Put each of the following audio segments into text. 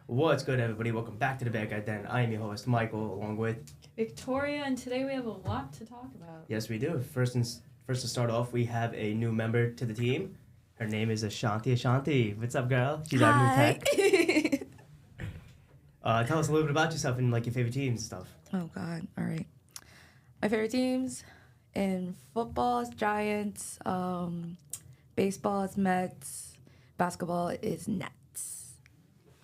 What's good, everybody? Welcome back to the Bearcat Den. I am your host, Michael, along with Victoria, and today we have a lot to talk about. yes, we do. First to start off, we have a new member to the team. Her name is Ashanti. Ashanti, what's up, girl? She's our new tech. Tell us a little bit about yourself and like your favorite teams and stuff. Oh God! All right. My favorite teams in football is Giants. Baseball is Mets. Basketball is Nets.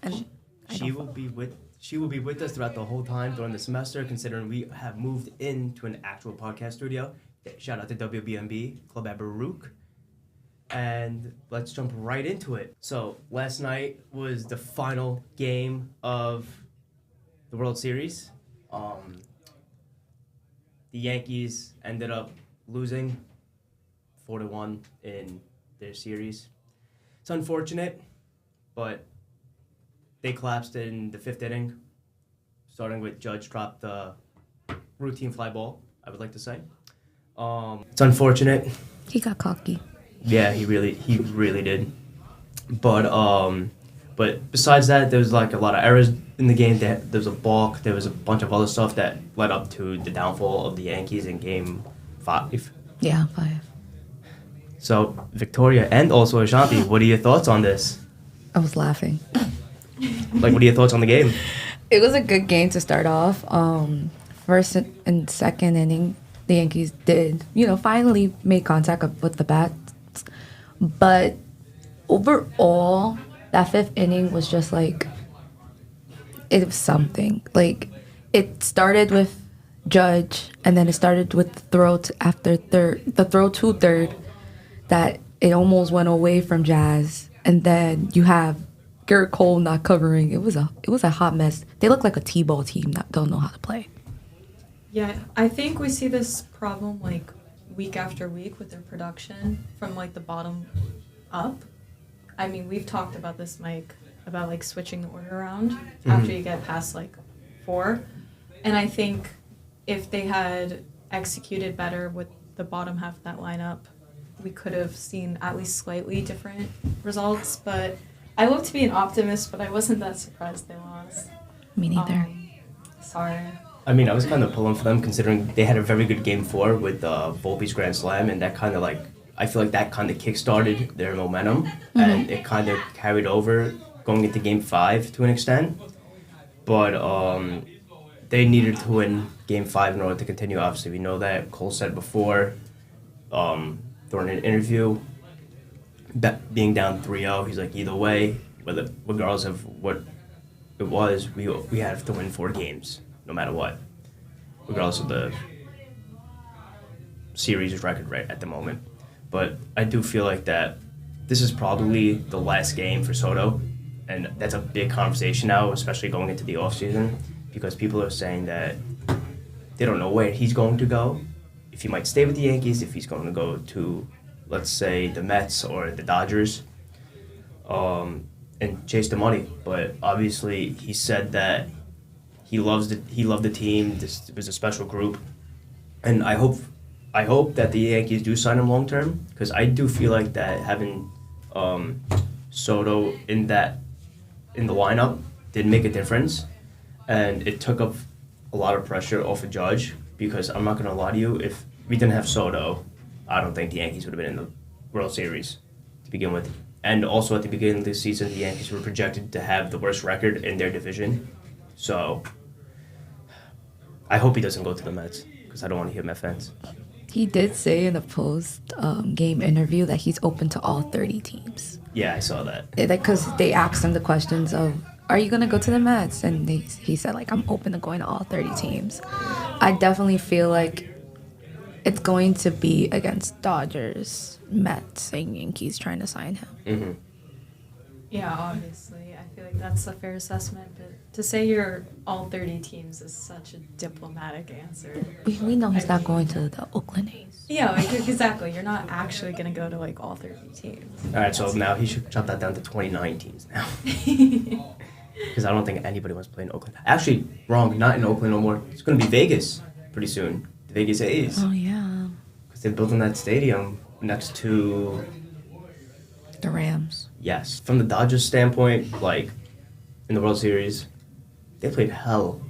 And She will be with us throughout the whole time during the semester, considering we have moved into an actual podcast studio. Shout out to WBMB Club at Baruch. And let's jump right into it. So last night was the final game of the World Series. The Yankees ended up losing 4-1 in their series. It's unfortunate, but they collapsed in the fifth inning, starting with Judge dropped the routine fly ball, I would like to say. It's unfortunate. he got cocky. Yeah, he really did. But besides that, there was like a lot of errors in the game. There was a balk. There was a bunch of other stuff that led up to the downfall of the Yankees in Game 5. Yeah, 5. So Victoria and also Ashanti, what are your thoughts on this? I was laughing. Like, what are your thoughts on the game? It was a good game to start off. First and second inning, the Yankees did, finally make contact with the bats. But overall, that fifth inning was just like, it was something. Like, it started with Judge, and then it started with the throw to third, that it almost went away from Jazz. And then you have Garrett Cole not covering. It was a hot mess. They look like a T-ball team that don't know how to play. Yeah, I think we see this problem like week after week with their production from like the bottom up. I mean, we've talked about this, Mike, about like switching the order around after you get past like 4. And I think if they had executed better with the bottom half of that lineup, we could have seen at least slightly different results. But I love to be an optimist, but I wasn't that surprised they lost. Me neither. Sorry. I mean, I was kind of pulling for them considering they had a very good Game 4 with Volpe's Grand Slam, and that kind of like, I feel like that kind of kick-started their momentum, and it kind of carried over going into Game 5 to an extent. But they needed to win Game 5 in order to continue. Obviously, we know that. Cole said before during an interview, that being down 3-0, he's like, either way, regardless of what it was, we have to win 4 games, no matter what, regardless of the series record right at the moment. But I do feel like that this is probably the last game for Soto, and that's a big conversation now, especially going into the offseason, because people are saying that they don't know where he's going to go, if he might stay with the Yankees, if he's going to go to, let's say, the Mets or the Dodgers, and chase the money. But obviously, he said that he loved the team. This was a special group, and I hope that the Yankees do sign him long term, because I do feel like that having Soto in the lineup did make a difference, and it took up a lot of pressure off of Judge, because I'm not gonna lie to you, if we didn't have Soto, I don't think the Yankees would have been in the World Series to begin with. And also at the beginning of the season, the Yankees were projected to have the worst record in their division. So I hope he doesn't go to the Mets, because I don't want to hear Met fans. He did say in a post-game interview that he's open to all 30 teams. Yeah, I saw that. Because they asked him the questions of, are you going to go to the Mets? And he said, like, I'm open to going to all 30 teams. I definitely feel like it's going to be against Dodgers, Mets, and Yankees trying to sign him. Mm-hmm. Yeah, obviously. I feel like that's a fair assessment, but to say you're all 30 teams is such a diplomatic answer. We know he's not going to the Oakland A's. Yeah, like, exactly. You're not actually going to go to, like, all 30 teams. All right, so now he should chop that down to 29 teams now. Because I don't think anybody wants to play in Oakland. Actually, wrong, not in Oakland no more. It's going to be Vegas pretty soon. The Vegas A's. Oh, yeah. Because they're building that stadium next to The Rams. Yes. From the Dodgers standpoint, like, in the World Series, they played hell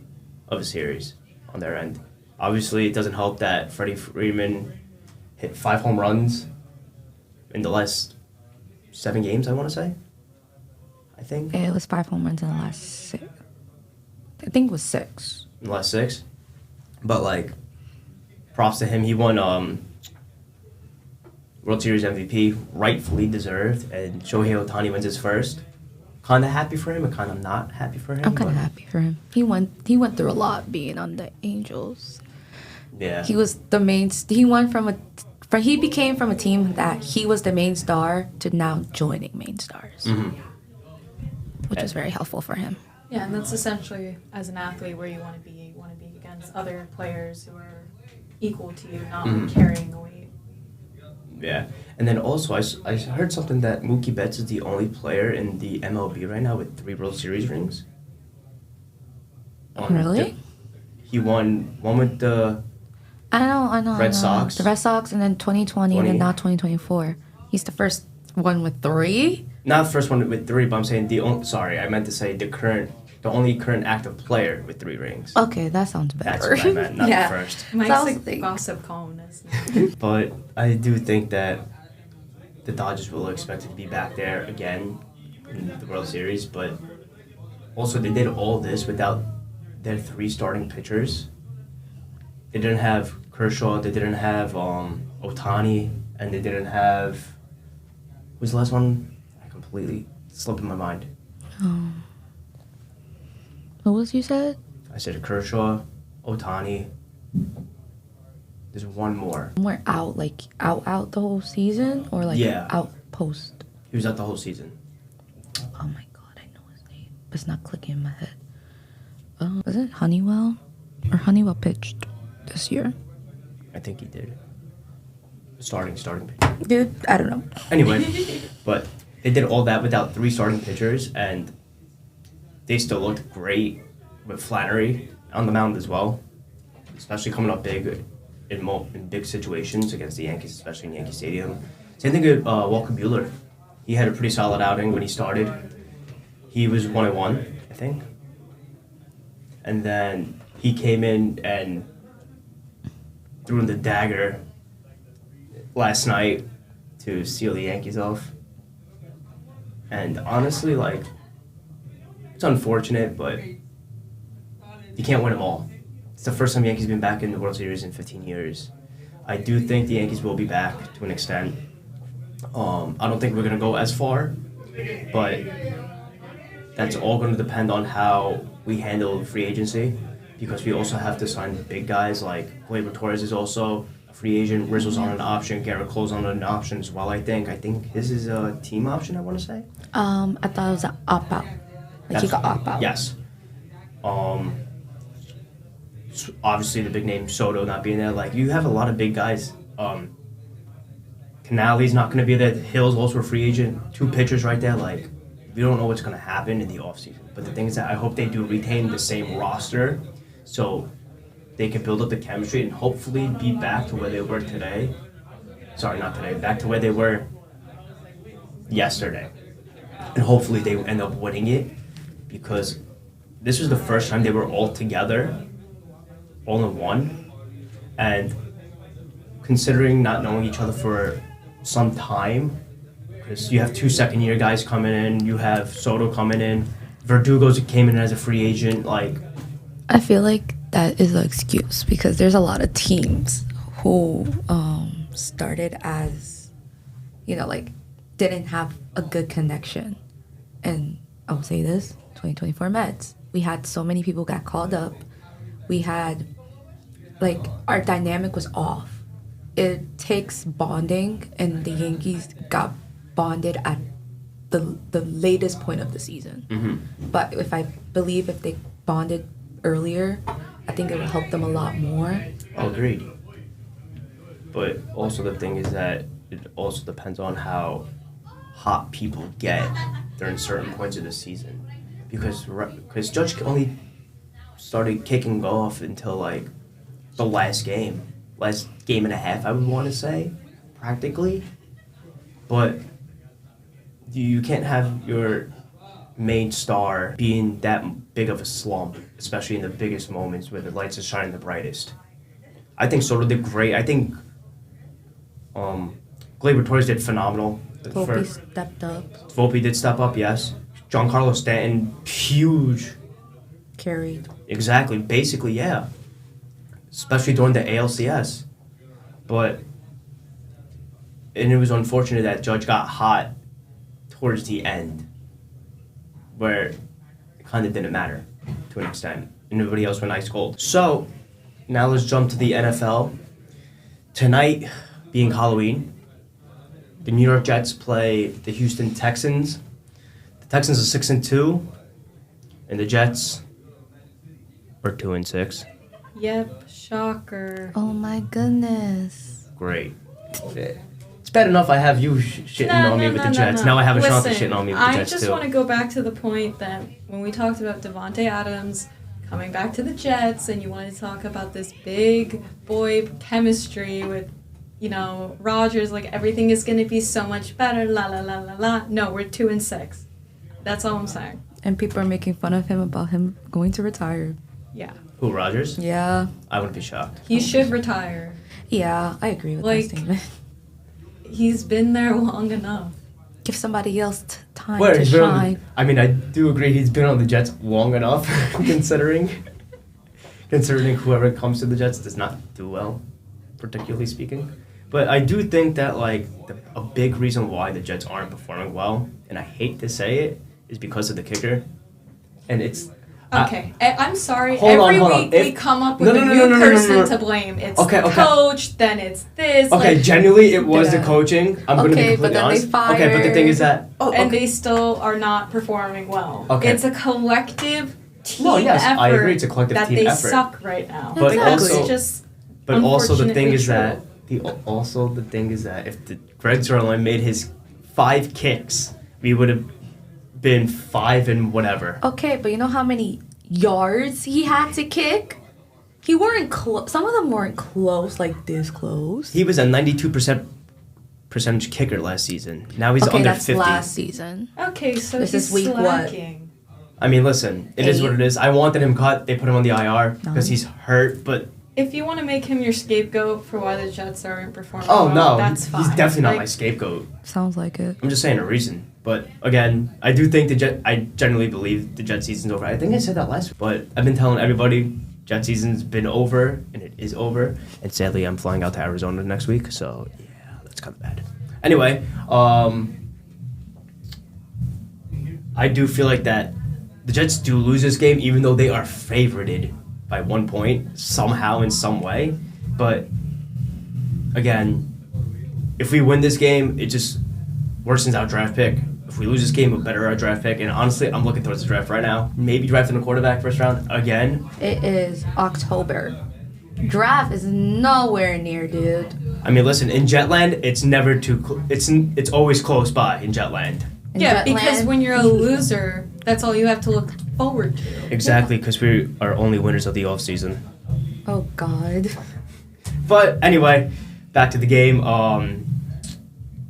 of a series on their end. Obviously, it doesn't help that Freddie Freeman hit 5 home runs in the last 7 games, I want to say. I think. It was 5 home runs in the last 6. I think it was 6. In the last 6. But, like, props to him. He won World Series MVP, rightfully deserved, and Shohei Ohtani wins his first. Kind of happy for him and kind of not happy for him. I'm kind of happy for him. He went through a lot being on the Angels. Yeah. He was the main. He went he became from a team that he was the main star to now joining main stars, which was very helpful for him. Yeah, and that's essentially, as an athlete, where you want to be. You want to be against other players who are equal to you, not carrying the weight. Yeah, and then also I heard something that Mookie Betts is the only player in the MLB right now with 3 World Series rings. Really? He won one with the I know. Red Sox. The Red Sox, and then 2020, and then now 2024. He's the first one with 3. Not the first one with 3, but I'm saying I meant to say the only current active player with 3 rings. Okay, that sounds better. That's what I meant, not the first. Mike's like gossip columnist. But I do think that the Dodgers will expect to be back there again in the World Series, but also they did all this without their 3 starting pitchers. They didn't have Kershaw, they didn't have Ohtani, and they didn't have... Who's the last one? I completely slipped in my mind. What was you said? I said Kershaw, Ohtani. There's one more. We're out the whole season, or out post. He was out the whole season. Oh my god, I know his name. It's not clicking in my head. Was it Honeywell? Or Honeywell pitched this year? I think he did. Starting. Dude, I don't know. Anyway, but they did all that without 3 starting pitchers, and they still looked great with Flannery on the mound as well, especially coming up big in big situations against the Yankees, especially in Yankee Stadium. Same thing with Walker Buehler. He had a pretty solid outing when he started. He was 1-1, I think. And then he came in and threw in the dagger last night to seal the Yankees off. And honestly, like, it's unfortunate, but you can't win them all. It's the first time Yankees been back in the World Series in 15 years. I do think the Yankees will be back to an extent. I don't think we're going to go as far, but that's all going to depend on how we handle free agency, because we also have to sign big guys like Gleyber Torres is also a free agent. Rizzo's on an option. Garrett Cole's on an option as well, I think. I think his is a team option, I want to say. I thought it was an opt-out. He got opt-out. Yes. Obviously, the big name Soto not being there. Like, you have a lot of big guys. Canale's not going to be there. Hill's also a free agent. 2 pitchers right there. Like, we don't know what's going to happen in the offseason. But the thing is that I hope they do retain the same roster so they can build up the chemistry and hopefully be back to where they were today. Sorry, not today. Back to where they were yesterday. And hopefully they end up winning it, because this was the first time they were all together, all in one. And considering not knowing each other for some time, because you have 2 second-year guys coming in, you have Soto coming in, Verdugo came in as a free agent, like... I feel like that is an excuse, because there's a lot of teams who started as, didn't have a good connection. And I'll say this, 2024 Mets, we had so many people got called up. We had, our dynamic was off. It takes bonding, and the Yankees got bonded at the latest point of the season. Mm-hmm. But if they bonded earlier, I think it would help them a lot more. Agreed. But also the thing is that it also depends on how hot people get during certain points of the season. Because Judge only started kicking off until, the last game and a half, I would want to say, practically. But you can't have your main star being that big of a slump, especially in the biggest moments where the lights are shining the brightest. I think Soto did great. I think Gleyber Torres did phenomenal. Volpe stepped up, Volpe did step up, yes. Giancarlo Stanton, huge. carried. Exactly, basically, yeah. Especially during the ALCS. And it was unfortunate that Judge got hot towards the end, where it kind of didn't matter to an extent. And everybody else went ice cold. So, now let's jump to the NFL. Tonight, being Halloween, the New York Jets play the Houston Texans. The Texans are 6-2, and the Jets are 2-6. Yep, shocker. Oh my goodness. Great. It's bad enough I have you shitting on me with the Jets. Now I have Ashanti shitting on me with the Jets, I just want to go back to the point that when we talked about Devontae Adams coming back to the Jets, and you wanted to talk about this big boy chemistry with, Rodgers, like everything is going to be so much better, la la la la la. No, we're 2-6. That's all I'm saying. And people are making fun of him about him going to retire. Yeah. Who, Rodgers? Yeah. I wouldn't be shocked. He should retire. Yeah, I agree with that statement. He's been there long enough. Give somebody else time to shine. I do agree he's been on the Jets long enough, considering whoever comes to the Jets does not do well, particularly speaking. But I do think that, a big reason why the Jets aren't performing well, and I hate to say it, is because of the kicker. And it's... Okay, I'm sorry. Hold Every on. week we come up with a new person to blame. It's the coach, then it's this. Okay, genuinely, it was the coaching. I'm going to be completely honest. Okay, but the thing is that... and they still are not performing well. Okay. It's a collective team effort. I agree, it's a collective that team they effort. suck right now. But That's also, just but also the thing unfortunately is that true. if Greg Zuerlein made his 5 kicks, we would have been 5 and whatever. Okay, but you know how many yards he had to kick? He weren't close. Some of them weren't close, like this close. He was a 92% percentage kicker last season. Now he's under 50. Okay, that's last season. Okay, so this he's is week slacking. I mean, listen, it is what it is. I wanted him cut. They put him on the IR because he's hurt, but... If you want to make him your scapegoat for why the Jets aren't performing that's fine. He's definitely not my scapegoat. Sounds like it. I'm just saying a reason. But again, I do think I generally believe the Jet season's over. I think I said that last week, but I've been telling everybody Jet season's been over, and it is over. And sadly, I'm flying out to Arizona next week, so yeah, that's kind of bad. Anyway, I do feel like that the Jets do lose this game, even though they are favorited by 1 point somehow in some way. But again, if we win this game, it just worsens our draft pick. If we lose this game, we'll better our draft pick. And honestly, I'm looking towards the draft right now. Maybe drafting a quarterback first round again. It is October. Draft is nowhere near, dude. I mean, listen, in Jetland, it's never too. It's always close by in Jetland. Because when you're a loser, that's all you have to look forward to. Exactly, because we are only winners of the off season. Oh God. But anyway, back to the game.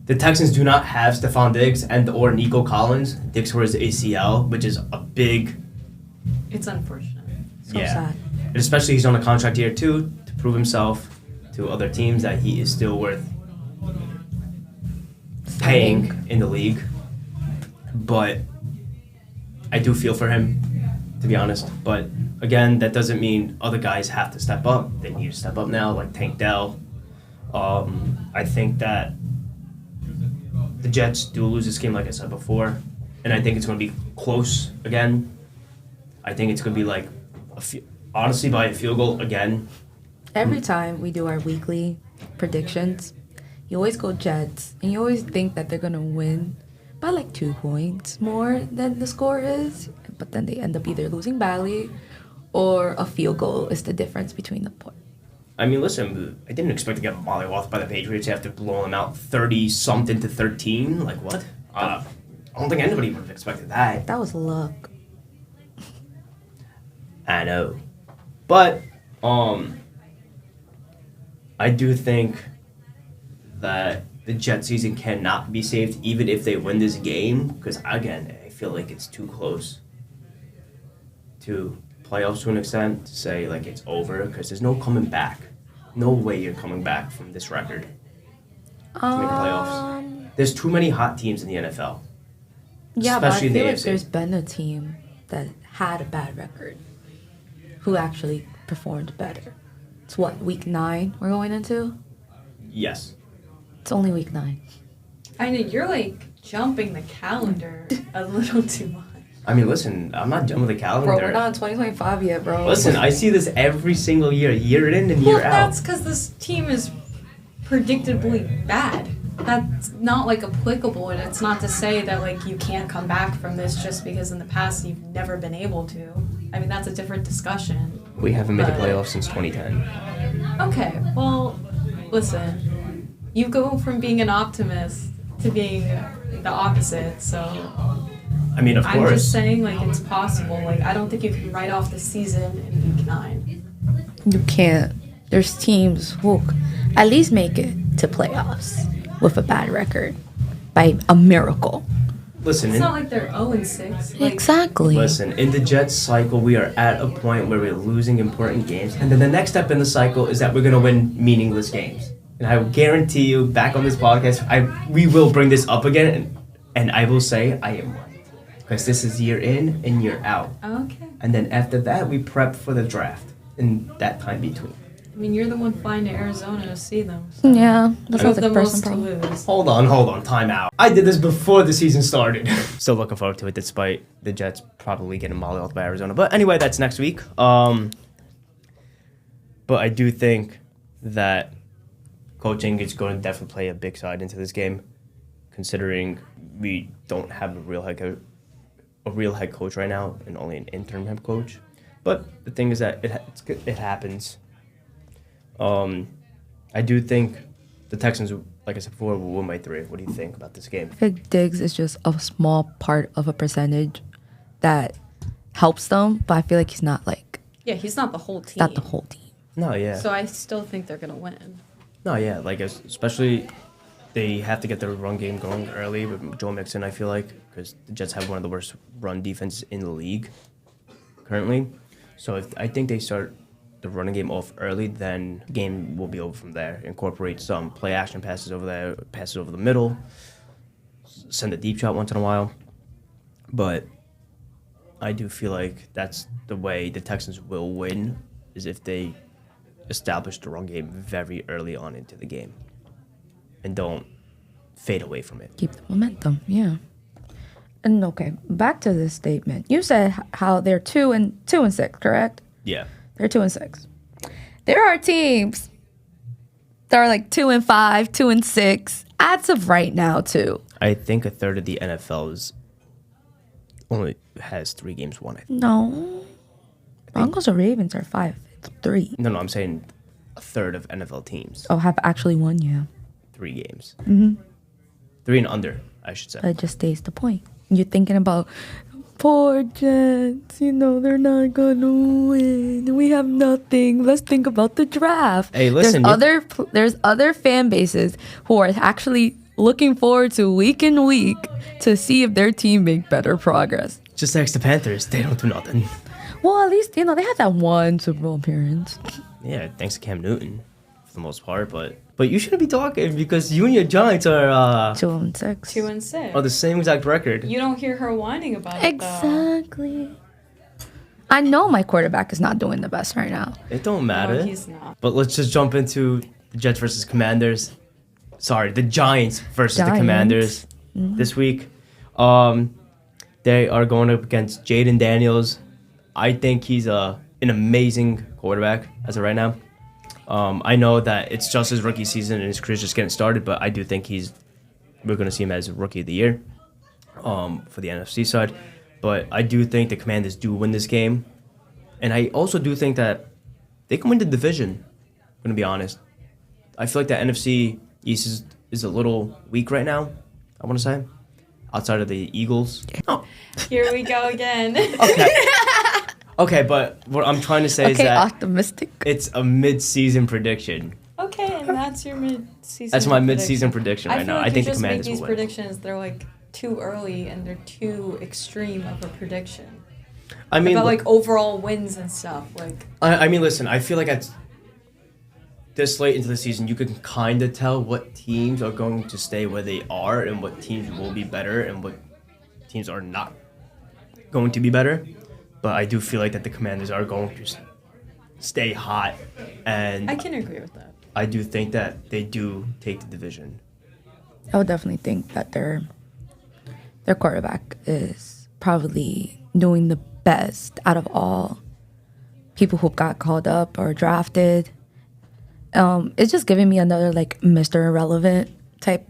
The Texans do not have Stephon Diggs or Nico Collins. Diggs tore his ACL, which is a big... It's unfortunate. So sad. And especially he's on a contract here too, to prove himself to other teams that he is still worth paying in the league. But I do feel for him, to be honest. But again, that doesn't mean other guys have to step up. They need to step up now, like Tank Dell. I think that the Jets do lose this game, like I said before, and I think it's going to be close again. I think it's going to be honestly, by a field goal again. Every time we do our weekly predictions, you always go Jets, and you always think that they're going to win by 2 points more than the score is, but then they end up either losing badly or a field goal is the difference between the point. I mean, listen, I didn't expect to get mollywopped by the Patriots after blowing them out 30-something to 13. Like, what? I don't think anybody would have expected that. That was luck. I know. But, I do think that the Jet season cannot be saved even if they win this game. Because, again, feel like it's too close to playoffs to an extent to say like it's over because there's no coming back. No way you're coming back from this record to make the playoffs. There's too many hot teams in the NFL. Yeah, especially in but I the feel like AFC. there's been a team that had a bad record who actually performed better. It's what, week 9 we're going into? Yes. It's only week 9. I know you're like jumping the calendar a little too much. I mean, listen, I'm not jumping the calendar. Bro, we're not in 2025 yet, bro. Listen, I see this every single year in and year Well, out. that's because this team is predictably bad. That's not like applicable, and it's not to say that like you can't come back from this just because in the past you've never been able to. I mean, that's a different discussion. We haven't made the But- playoffs since 2010. Okay, well, listen, you go from being an optimist to being the opposite, so I mean, of I'm course. just saying, like, it's possible. Like, I don't think you can write off the season in week 9. You can't. There's teams who at least make it to playoffs with a bad record by a miracle. Listen, It's not like they're 0-6. Like, Exactly. listen, in the Jets cycle, we are at a point where we're losing important games. And then the next step in the cycle is that we're going to win meaningless games. And I will guarantee you, back on this podcast, we will bring this up again. And I will say I am right. Because this is year in and year out. Okay. And then after that, we prep for the draft in that time between. I mean, you're the one flying to Arizona to see them. So Yeah, that you sounds have like the a person most to problem. lose. Hold on, time out. I did this before the season started. Still looking forward to it despite the Jets probably getting mollywopped by Arizona. But anyway, that's next week. But I do think that coaching is going to definitely play a big side into this game, considering we don't have a real head coach right now and only an interim head coach. But the thing is that it happens. I do think the Texans, like I said before, will win by 3. What do you think about this game? I think Diggs is just a small part of a percentage that helps them, but I feel like he's not like Yeah, he's not the whole team. not the whole team. No, yeah. So I still think they're going to win. No, yeah. Like, especially they have to get their run game going early with Joe Mixon, I feel like, because the Jets have one of the worst run defenses in the league currently. So I think they start the running game off early, then the game will be over from there. Incorporate some play action passes over there, passes over the middle, send a deep shot once in a while. But I do feel like that's the way the Texans will win, is if they establish the run game very early on into the game and don't fade away from it. Keep the momentum, yeah. And okay, back to this statement. You said how they're 2 and 6, correct? Yeah. They're 2 and 6. There are teams that are like 2 and 5, 2 and 6 as of right now too. I think a third of the NFL only has 3 games won. I think. No, Broncos or Ravens are 5-3. No, I'm saying a third of NFL teams. Oh, have actually won, yeah. 3 games. Mm-hmm. 3 and under, I should say. But it just stays the point. You're thinking about poor Jets, they're not gonna win. We have nothing. Let's think about the draft. Hey, listen, There's other fan bases who are actually looking forward to week in week to see if their team make better progress. Just ask the Panthers. They don't do nothing. Well, at least, they had that one Super Bowl appearance. Yeah, thanks to Cam Newton for the most part, but you shouldn't be talking because you and your Giants are 2 and 6. 2 and 6. the same exact record. You don't hear her whining about it, though. Exactly. I know my quarterback is not doing the best right now. It don't matter. No, he's not. But let's just jump into the Jets versus Commanders. Sorry, the Giants versus the Commanders this week. They are going up against Jaden Daniels. I think he's an amazing quarterback as of right now. I know that it's just his rookie season and his career's just getting started, but I do think we're going to see him as Rookie of the Year for the NFC side. But I do think the Commanders do win this game. And I also do think that they can win the division, I'm going to be honest. I feel like the NFC East is a little weak right now, I want to say, outside of the Eagles. Oh, Here we go again. okay. Okay, but what I'm trying to say is that optimistic. it's a mid-season prediction. Okay, and that's your mid-season That's my mid-season prediction right feel now. like I think you the just make Commanders these will win. predictions, they're like too early and they're too extreme of a prediction. I mean, about like overall wins and stuff. Like I mean, listen. I feel like at this late into the season, you can kind of tell what teams are going to stay where they are and what teams will be better and what teams are not going to be better. But I do feel like that the Commanders are going to stay hot, and I can agree with that. I do think that they do take the division. I would definitely think that their quarterback is probably doing the best out of all people who got called up or drafted. It's just giving me another like Mr. Irrelevant type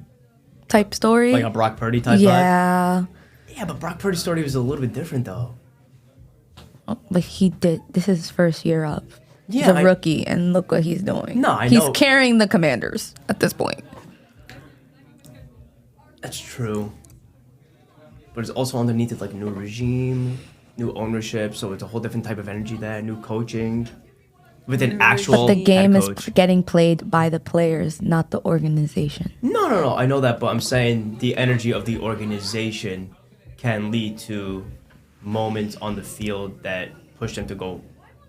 story. Like a Brock Purdy type yeah. vibe? Yeah, but Brock Purdy's story was a little bit different though. Like this is his first year up. Yeah, he's a rookie, and look what he's doing. No, I he's know. carrying the Commanders at this point. That's true. But it's also underneath it like a new regime, new ownership, so it's a whole different type of energy there, new coaching. With an actual But the game head is coach. getting played by the players, not the organization. No, I know that, but I'm saying the energy of the organization can lead to moments on the field that push them to go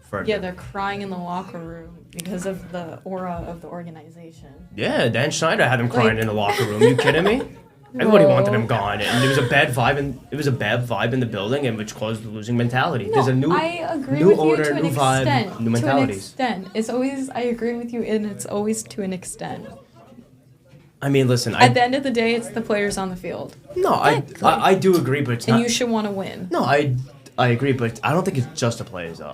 further. Yeah, they're crying in the locker room because of the aura of the organization. Yeah, Dan Schneider had him crying in the locker room. You kidding me? Everybody wanted him gone, and there was a bad vibe, in the building, and which caused the losing mentality. There's a new, I agree new with you owner, to an new vibe, extent. new To an mentalities. extent, it's always I agree with you, and it's always to an extent. I mean, listen, At the end of the day, it's the players on the field, I do agree, but it's and not. you should want to win. No, I agree, but I don't think it's just the players though.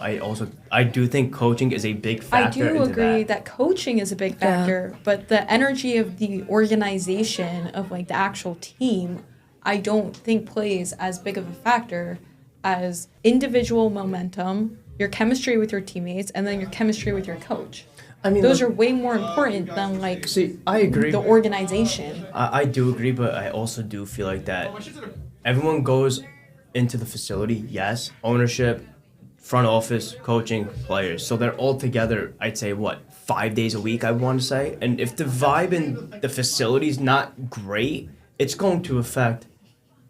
I do think coaching is a big factor. I do into agree that. that coaching is a big factor, but the energy of the organization of like the actual team, I don't think plays as big of a factor as individual momentum, your chemistry with your teammates, and then your chemistry with your coach. I mean, Those look, are way more important than like see, I agree. the organization. I do agree, but I also do feel like that everyone goes into the facility, yes, ownership, front office, coaching, players. So they're all together, I'd say, 5 days a week, I want to say. And if the vibe in the facility's not great, it's going to affect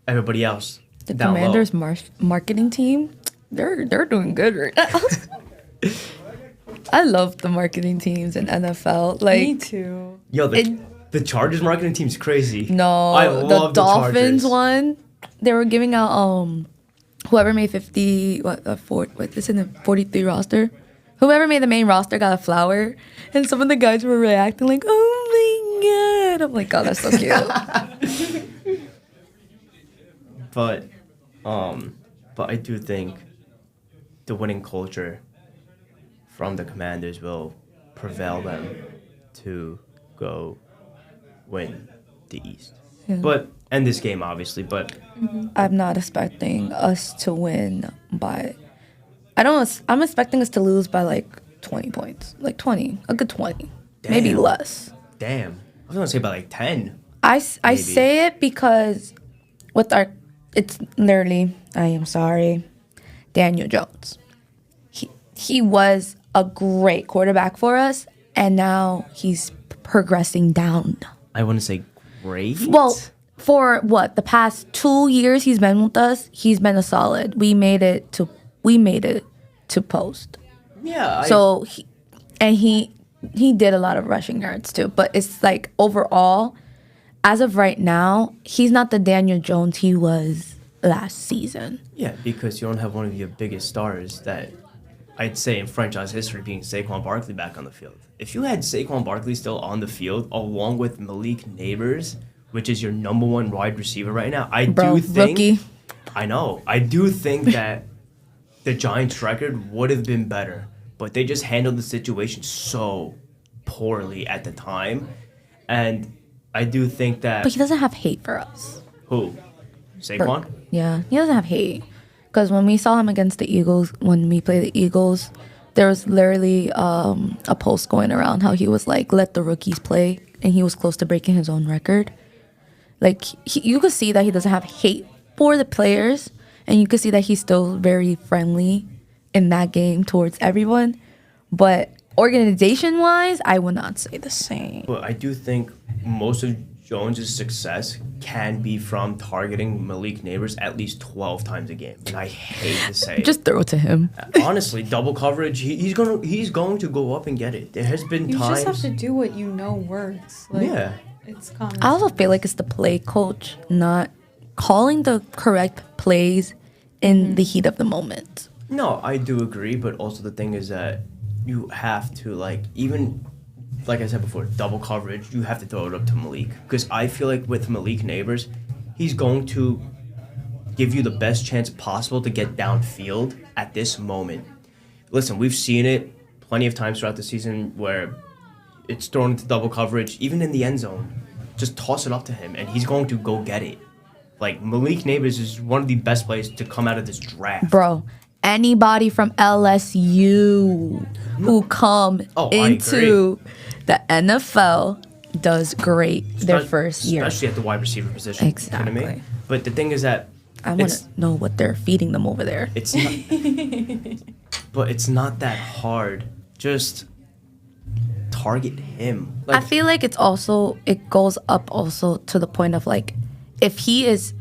everybody else. The down low. Commanders' marketing team, they're doing good right now. I love the marketing teams in NFL. Like, Me too. Yo, the Chargers marketing team's crazy. no, I the love Dolphins Chargers. one, they were giving out whoever made 43 roster. Whoever made the main roster got a flower, and some of the guys were reacting like, "Oh my god!" I'm like, "God, that's so cute." But I do think the winning culture from the Commanders will prevail them to go win the East. Yeah. But and this game obviously, but I'm not expecting us to win by. I'm expecting us to lose by like 20 points, like 20, a good 20, maybe Damn. less. damn, I was gonna say by like 10. I Maybe. say it because it's literally, I am sorry, Daniel Jones. He was a great quarterback for us, and now he's progressing down. I wouldn't say great. Well, for the past 2 years he's been with us, he's been a solid. We made it to post. yeah. So he did a lot of rushing yards too. But it's like overall, as of right now, he's not the Daniel Jones he was last season. Yeah, because you don't have one of your biggest stars that I'd say in franchise history being Saquon Barkley back on the field. If you had Saquon Barkley still on the field along with Malik Neighbors, which is your number one wide receiver right now, I do think rookie. I know. I do think that the Giants' record would have been better, but they just handled the situation so poorly at the time. And I do think that But he doesn't have hate for us. who? Saquon? Yeah, he doesn't have hate. Because when we saw him against the Eagles, when we played the Eagles, there was literally a post going around how he was like, let the rookies play. And he was close to breaking his own record. Like, you could see that he doesn't have hate for the players. And you could see that he's still very friendly in that game towards everyone. But organization-wise, I would not say the same. But I do think most of Jones's success can be from targeting Malik Neighbors at least 12 times a game. And I hate to say Just throw it to him. honestly, double coverage, he's going to go up and get it. There has been You times. just have to do what you know works. Like, Yeah. It's common. I also feel like it's the play coach not calling the correct plays in the heat of the moment. No, I do agree, but also the thing is that you have to, like, even, like I said before, double coverage, you have to throw it up to Malik. Because I feel like with Malik Neighbors, he's going to give you the best chance possible to get downfield at this moment. Listen, we've seen it plenty of times throughout the season where it's thrown into double coverage, even in the end zone. Just toss it up to him, and he's going to go get it. Like, Malik Neighbors is one of the best players to come out of this draft. Bro, anybody from LSU who come into the NFL does great their first year. Especially at the wide receiver position. Exactly. You know what I mean? But the thing is that I want to know what they're feeding them over there. it's not, but it's not that hard. Just target him. I feel like it goes up also to the point of like, if he is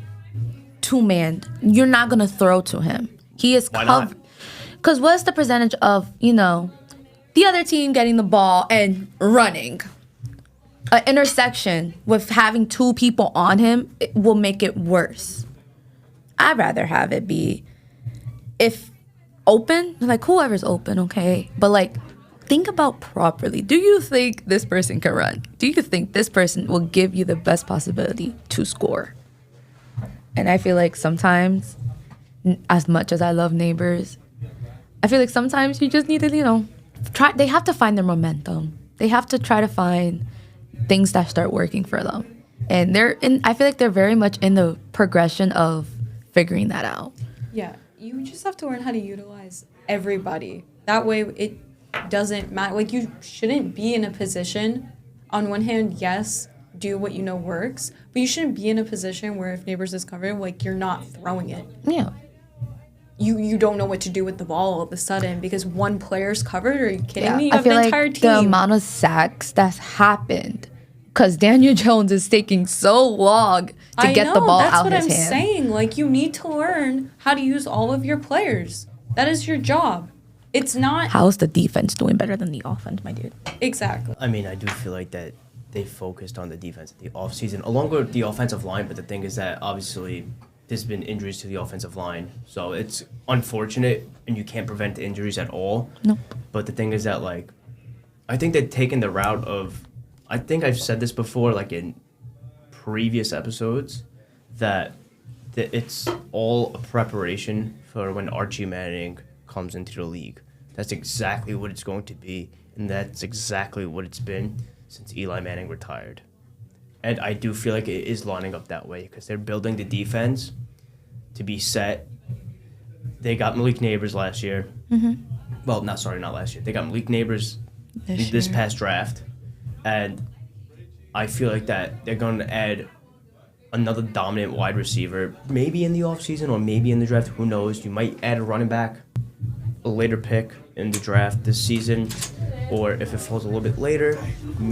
two-manned, you're not going to throw to him. He is covered. Because what's the percentage of, the other team getting the ball and running? An intersection with having two people on him, it will make it worse. I'd rather have it be, if open, like whoever's open, okay? But like, think about properly. Do you think this person can run? Do you think this person will give you the best possibility to score? And I feel like sometimes, as much as I love Neighbors, I feel like sometimes you just need to, try. They have to find their momentum. They have to try to find things that start working for them. And I feel like they're very much in the progression of figuring that out. Yeah, you just have to learn how to utilize everybody. That way it doesn't matter. Like, you shouldn't be in a position, on one hand, yes, do what you know works, but you shouldn't be in a position where if Neighbors is covered, like, you're not throwing it. Yeah. You don't know what to do with the ball all of a sudden because one player's covered. Are you kidding me? You I have feel an like entire team. the amount of sacks that's happened because Daniel Jones is taking so long to get the ball out his hand. That's what I'm saying. Like, you need to learn how to use all of your players. That is your job. It's not... How's the defense doing better than the offense, my dude? Exactly. I mean, I do feel like that they focused on the defense at the offseason, along with the offensive line, but the thing is that, obviously, there's been injuries to the offensive line, so it's unfortunate, and you can't prevent the injuries at all. Nope. But the thing is that, like, I think they've taken the route of... I think I've said this before, like, in previous episodes, that it's all a preparation for when Archie Manning comes into the league. That's exactly what it's going to be, and that's exactly what it's been since Eli Manning retired. And I do feel like it is lining up that way because they're building the defense to be set. They got Malik Neighbors last year. Mm-hmm. Well, not last year. They got Malik Neighbors this past draft. And I feel like that they're going to add another dominant wide receiver, maybe in the offseason or maybe in the draft. Who knows? You might add a running back, a later pick in the draft this season, or if it falls a little bit later.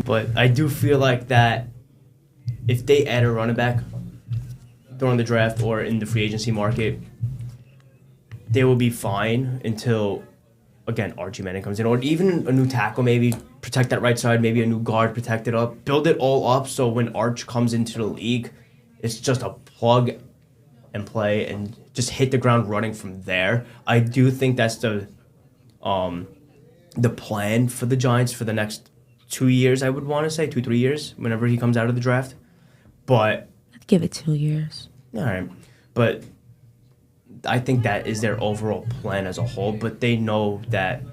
But I do feel like that if they add a running back during the draft or in the free agency market, they will be fine until, again, Archie Manning comes in, or even a new tackle, maybe protect that right side, maybe a new guard, protect it up, build it all up so when Arch comes into the league, it's just a plug and play and just hit the ground running from there. I do think that's the plan for the Giants for the next 2 years, I would want to say, 2-3 years, whenever he comes out of the draft. But I'd give it 2 years. All right. But I think that is their overall plan as a whole. But they know that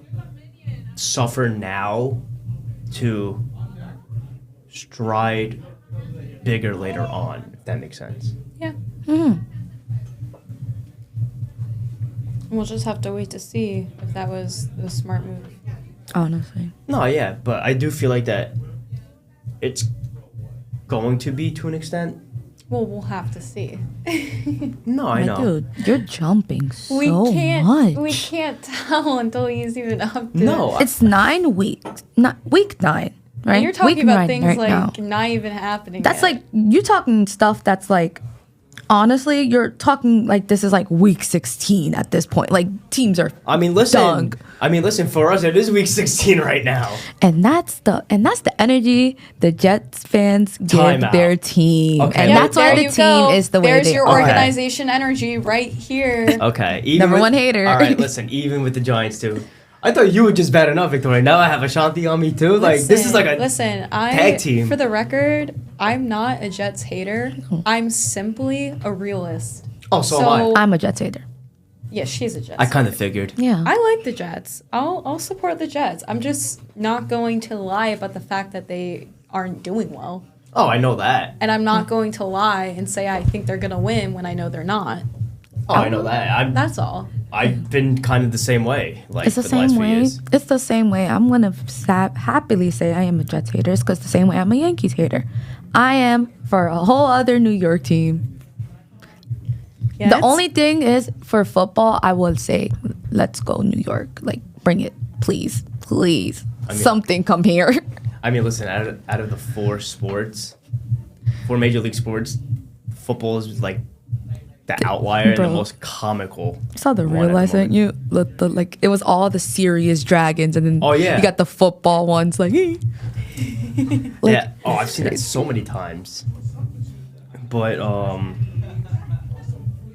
suffer now to stride bigger later on, if that makes sense. Yeah. Mm-hmm. We'll just have to wait to see if that was the smart move. Honestly. No, yeah. But I do feel like that it's going to be to an extent. Well, we'll have to see. No, I know. Dude, you're jumping so much. much. We can't tell until he's even up to No. It's 9 weeks. Not week 9. right? And you're talking Week about one things right like now. not even happening. That's yet. like you talking stuff that's like honestly, you're talking like this is like week 16 at this point. Like teams are I mean, listen. done. I mean, listen. For us, it is week 16 right now. And that's the energy the Jets fans give Time out. their team. Okay. And Yeah, that's why there the you team go. is the way There's they your are. organization energy right here. Okay. Even Number with- one hater. All right. Listen. Even with the Giants too. I thought you were just bad enough, Victoria. Now I have Ashanti on me too. Like this is like a tag team. For the record, I'm not a Jets hater. I'm simply a realist. Oh, so am I. I'm a Jets hater. Yeah, she's a Jets. I kind of figured. Yeah. I like the Jets. I'll support the Jets. I'm just not going to lie about the fact that they aren't doing well. Oh, I know that. And I'm not going to lie and say I think they're going to win when I know they're not. Oh, I know that. That's all. I've been kind of the same way. Like It's the for the last same few way. years. It's the same way. I'm gonna happily say I am a Jets hater. It's because the same way I'm a Yankees hater. I am for a whole other New York team. Yeah, The only thing is for football, I would say, let's go New York. Like, bring it, please, please. I mean- Something come here. I mean, listen. Out of the four major league sports, football is like the outlier and Bro. the most comical. I saw the one reel at I the sent moment. you. Like it was all the serious dragons, and then Oh, yeah. you got the football ones. Like, like, Yeah. Oh, I've seen that so many times. But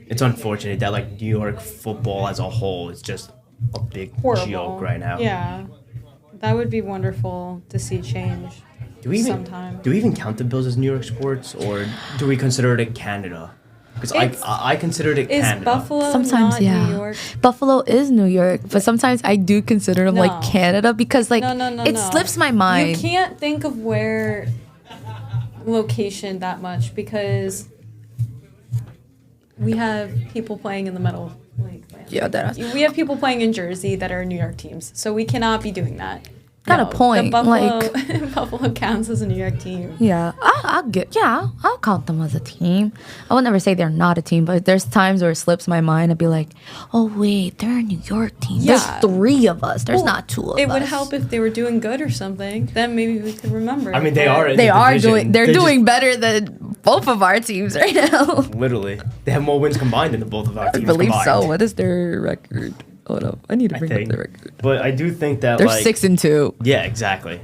it's unfortunate that like New York football as a whole is just a big horrible. joke right now. Yeah. That would be wonderful to see change Do we even sometime. do we even count the Bills as New York sports, or do we consider it Canada? Because It's- I considered it Is Canada. Buffalo sometimes, not yeah. New York? Buffalo is New York, but sometimes I do consider them No. like Canada because like No. it slips my mind. You can't think of where location that much because we have people playing in the middle. Yeah, that is. We have people playing in Jersey that are New York teams, so we cannot be doing that. Got a point, The Buffalo, like- Buffalo counts as a New York team. Yeah, I'll count them as a team. I would never say they're not a team, but there's times where it slips my mind. I'd be like, oh wait, they're a New York team. Yeah. There's 3 of us. There's Well, not 2 of us. It would help if they were doing good or something. Then maybe we could remember. I mean, they but- are. in They the are division. doing. They're They just- doing better than both of our teams right now. literally. They have more wins combined than the both of our I teams believe combined. so. What is their record? Hold up, I need to I bring up think. the record. But I do think that They're like 6-2. yeah, exactly.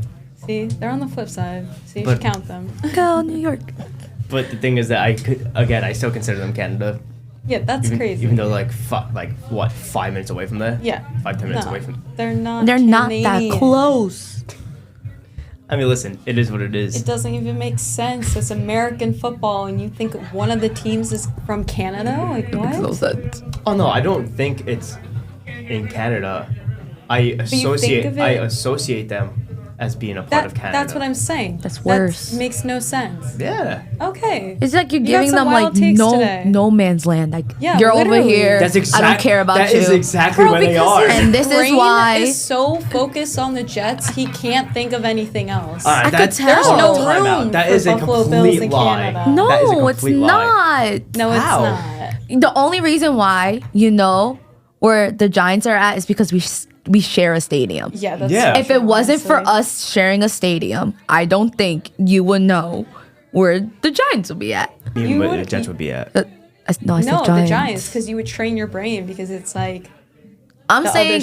See, they're on the flip side. So you But- should count them. Go New York. But the thing is that I still consider them Canada. Yeah, that's Even, crazy. Even though like 5 minutes away from there. Yeah. 5-10 minutes No, away from. They're not. They're not that Canadian. close. I mean, listen, it is what it is. It doesn't even make sense. It's American football, and you think one of the teams is from Canada? Like It makes no what? sense. Oh no, I don't think it's in Canada. I you think of it- associate them as being a part of Canada. That's what I'm saying. That's worse. That makes no sense. Yeah. Okay. It's like you're You got giving some them like wild takes today. no man's land. Like Yeah, you're over literally. here. I don't care about That you. is exactly Bro, where they because are. his And this is brain why- is so focused on the Jets, he can't think of anything else. All right, I could that's tell. There's Oh, no time out. room That for is a Buffalo Bills complete in lie. Canada. No, That is a it's complete lie. not. No, it's How? not. The only reason why you know where the Giants are at is because we share a stadium. Yeah, that's Yeah. so If it true, wasn't for honestly. us sharing a stadium, I don't think you would know where the Giants would be at. Even You where the would- Jets would be at. No, I said No, Giants. the Giants, because you would train your brain because it's like I'm the saying other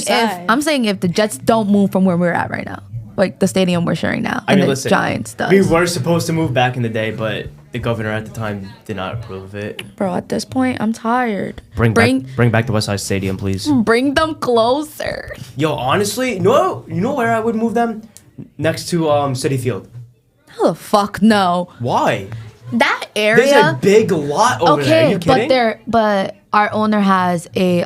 side. saying if the Jets don't move from where we're at right now, like the stadium we're sharing now, I and mean, the listen, Giants does. we were supposed to move back in the day, but the governor at the time did not approve of it. Bro, at this point, I'm tired. Bring back the West Side Stadium, please. Bring them closer. Yo, honestly, you know where I would move them? Next to City Field. Hell the fuck no. Why? That There's a area. big lot over there. Are Okay, you kidding? but our owner has a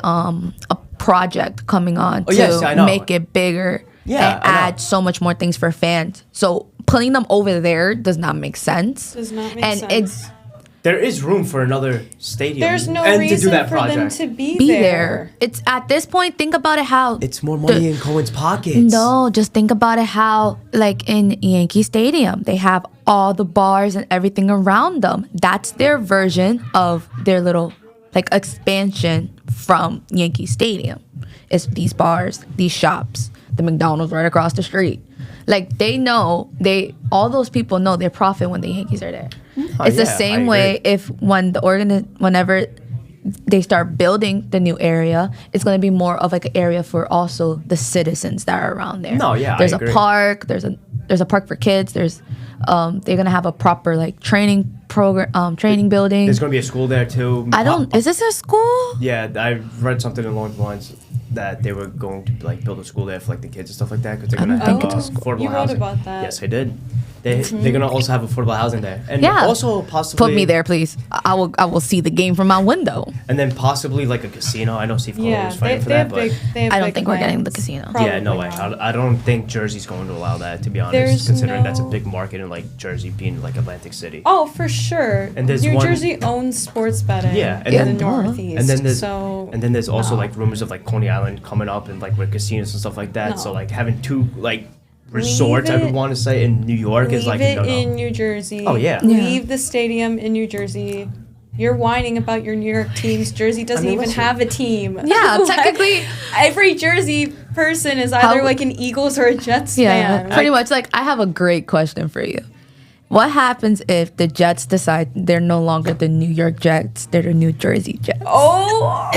project coming on Oh, yes, I to know. make it bigger Yeah, and I know. add so much more things for fans. So putting them over there does not make sense. does not make and sense. it's There is room for another stadium. There's no and reason to do that for them project. to be be there. there. It's at this point. Think about it. How It's more money in Cohen's pockets. No, just think about it how, like in Yankee Stadium, they have all the bars and everything around them. That's their version of their little, like, expansion from Yankee Stadium. It's these bars, these shops, the McDonald's right across the street. Like they know all those people know they profit when the Yankees are there. It's the same way if whenever they start building the new area, it's going to be more of like an area for also the citizens that are around there. No, yeah, there's I a agree. park. There's a park for kids. There's they're gonna have a proper like training program, training building. There's gonna be a school there too. Is this a school? Yeah, I read something along the lines that they were going to like build a school there for like the kids and stuff like that because they're gonna have affordable You housing. wrote about that. Yes, I did. They're gonna also have affordable housing there, and Yeah. also possibly Put me there, please. I will see the game from my window. and then possibly like a casino. I know Steve Cole Yeah, was fighting for that, but I don't think we're getting the casino. yeah, no Probably way. not. I don't think Jersey's going to allow that. To be honest, There's considering that's a no- big market in like Jersey being like Atlantic City. Oh, for sure. And there's New one- Jersey owns sports betting Yeah, and in then- the Northeast. And then there's so there's also no. like rumors of like Coney Island coming up and like with casinos and stuff like that. No. So like having two like resorts, I would it- want to say, in New York is Leave like it no. in New Jersey. Oh, yeah. Yeah. Leave the stadium in New Jersey. You're whining about your New York teams. Jersey doesn't even listen. have a team. Yeah, Like, technically- every Jersey person is either How- like an Eagles or a Jets Yeah, fan. pretty much. Like I have a great question for you. What happens if the Jets decide they're no longer the New York Jets, they're the New Jersey Jets? Oh,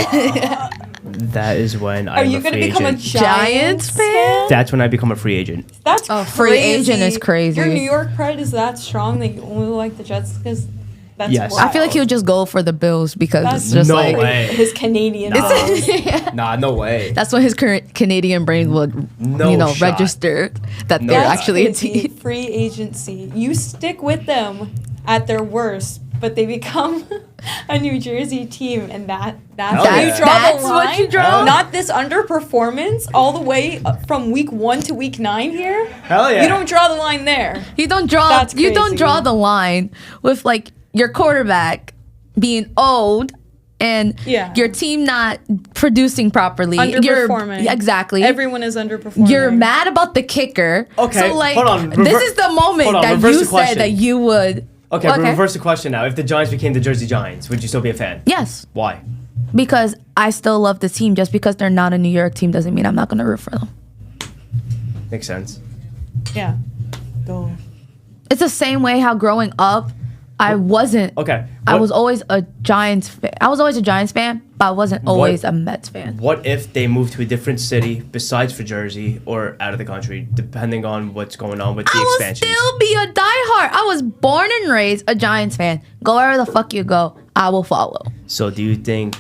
That is when are I'm you a going to free become a agent. Giants fan? That's when I become a free agent. That's Oh, free agent is crazy. Your New York pride is that strong that you only like the Jets because that's Yes. wild. I feel like he would just go for the Bills because That's it's just No like way. his Canadian. Nah. side. Nah, no way. that's when his current Canadian brain would, No shot. register that No they're shot. actually a That's crazy. team. Free agency. You stick with them at their worst, but they become a New Jersey team, and that's Hell how yeah. you draw That's the what line. you draw? Not this underperformance all the way from week 1 to week 9 here. Hell yeah. You don't draw the line there. You don't draw. That's You don't crazy. draw the line with like your quarterback being old and Yeah. your team not producing properly. Underperforming. Exactly. Everyone is underperforming. You're mad about the kicker. Okay, So like, hold on. this is the moment hold on, that reverse you the said question. that you would. Okay, but reverse the question now. If the Giants became the Jersey Giants, would you still be a fan? Yes, Why? because I still love the team. Just because they're not a New York team doesn't mean I'm not going to root for them. Makes sense. Yeah. Go. It's the same way how growing up, I wasn't. Okay. I what- was always a Giants fan. I was always a Giants fan, but I wasn't always a Mets fan. What if they moved to a different city besides for Jersey or out of the country, depending on what's going on with the I will expansions? still be a diehard. I was born and raised a Giants fan. Go wherever the fuck you go, I will follow. So do you think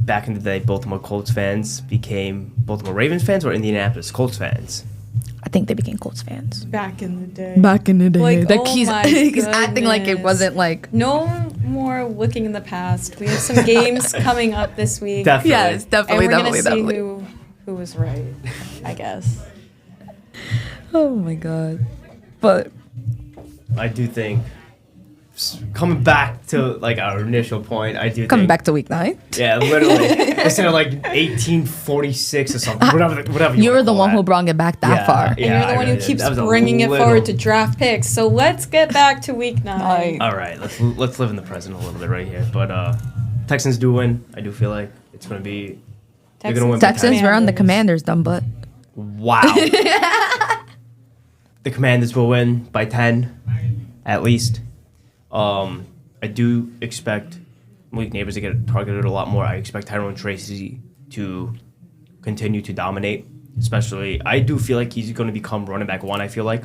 back in the day, Baltimore Colts fans became Baltimore Ravens fans or Indianapolis Colts fans? I think they became Colts fans. Back in the day. Back in the day, Like, like oh he's, my he's acting like it goodness. wasn't like. No more looking in the past. We have some games coming up this week. Definitely. Yes, And definitely, we're definitely, gonna see definitely. who was right, I guess. Oh my god! But I do think coming back to like our initial point, I do coming think, back to week 9, Yeah, literally. Instead of like 1846 or something, whatever. you were wanna the call one that. who brought it back that far. And you're the one who keeps bringing it forward to draft picks. So let's get back to week 9. Right. All right, let's live in the present a little bit right here. But Texans do win. I do feel like it's gonna be. They're gonna win by Texans 10. were on the Commanders, dumb butt. Wow. The Commanders will win by 10, at least. I do expect Malik Neighbors to get targeted a lot more. I expect Tyrone Tracy to continue to dominate. Especially, I do feel like he's going to become running back 1, I feel like.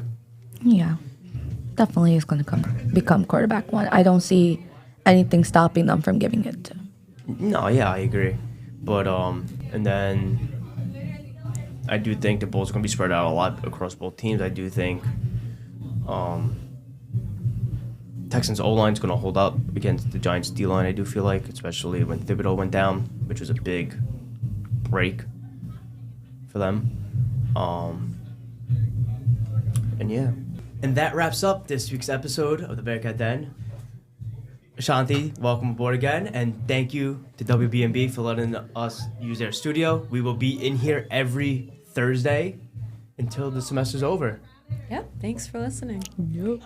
Yeah, definitely is going to become quarterback 1. I don't see anything stopping them from giving it to. No, yeah, I agree. But, and then I do think the Bulls are going to be spread out a lot across both teams. I do think Texans O-line is going to hold up against the Giants D-line, I do feel like, especially when Thibodeau went down, which was a big break for them. And yeah. And that wraps up this week's episode of the Bearcat Den. Ashanti, welcome aboard again, and thank you to WBNB for letting us use their studio. We will be in here every Thursday until the semester's over. Yep. Thanks for listening. Yep.